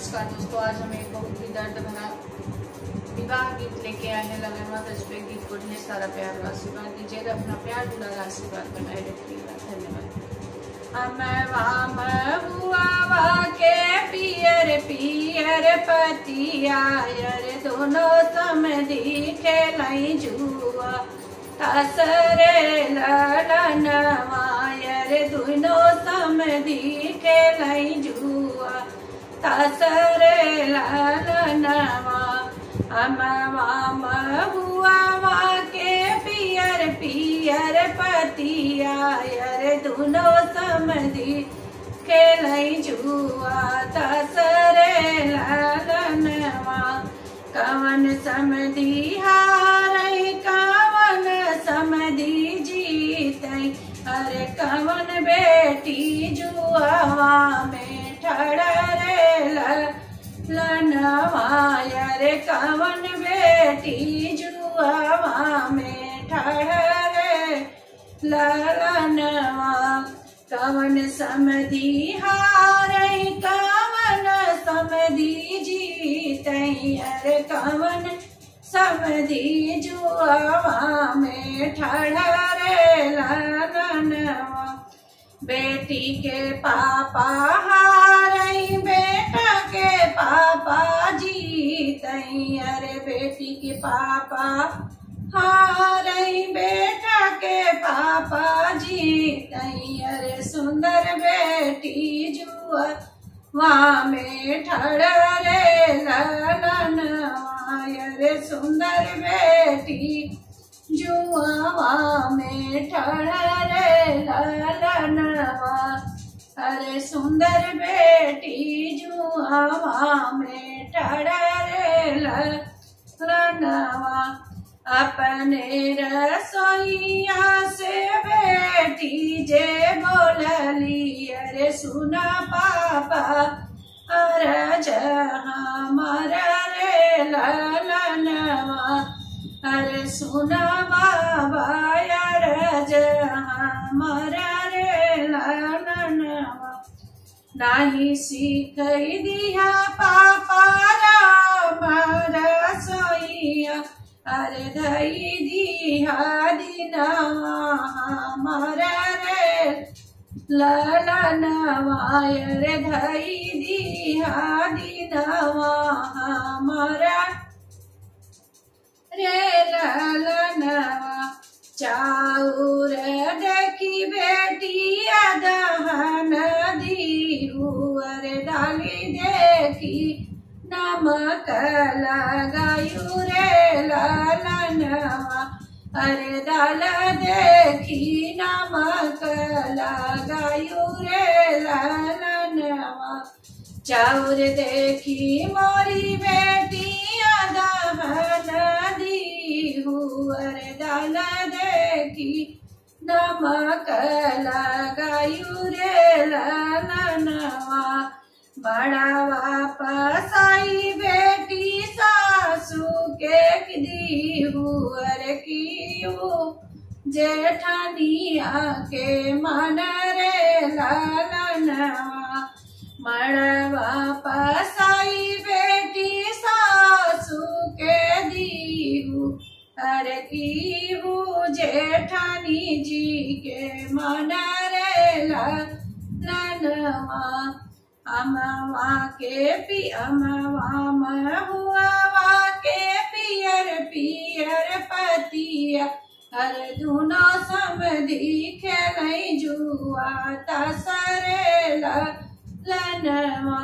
नमस्कार दोस्तों, आज हम एक बहुत ही दर्द भरा विवाह गीत लेके आए हैं। लगनवा तजबे गीत को ढेर सारा प्यार और आशीर्वाद दीजिएगा। अपना प्यार दुलार आशीर्वाद बनाए रखिएगा। धन्यवाद। हुआ के पियर पियर पतिया दोनों समधी खेलाई जुआ तसरे ललनवा दोनों समधी खेलाई जुआ तसरे ललनवा हुआ के पियर पियर पतिया दोनों समधी खेलाई जुआ तसरे ललनवा कवन समधी हारई कवन समधी जीतई अरे कवन बेटी जुआवा में ठड़रे ललनवा अरे कवन बेटी जुआवा में ठड़रे ललनवा कवन समधी हारई कवन समधी जीतई अरे कवन समधी जुआवा में ठड़रे ललनवा बेटी के पापा हारई बेटा के पापा जीतई अरे बेटी के पापा हारई बेटा के पापा जीतई अरे सुंदर बेटी जुआ वहाँ में ठड़रे ललनवा अरे सुंदर बेटी जुआवा में ठड़रे ललनवा अरे सुंदर बेटी जुआवा में ठड़रे ललनवा अपने रसोईया से बेटी जे बोलली अरे सुना पापा अरज हमारा रे ललनवा अरे सुना बाबा अरज हमारा रे ललनवा नाही सीखई दिया पापा राम रसोईया अरे धई दिया दिनवा हमारा रे ललनवा अरे धई दिया दिनवा हमारा रे ललनवा चाउर देखी बेटी दहन दीहू अरे डाली देखी नमक लगायू रे ललनवा अरे दाल देखी नमक लगायू रे ललनवा चाउर देखी मोरी बेटी दहन दीहू अरे दाल देखी नमक लगायू रे ललनवा बड़ावा पसाई बेटी सासू के दीहू अरे कियू जेठानिया के मन रे ललनवा मड़वा पसाई बेटी सासू के दीहू अरे कियू जेठानी जी के मन रे ललनवा अमवा हुआ के पियर पियर पतिया अरे दोनों समधी खेलई जुआ तसरे ललनवा।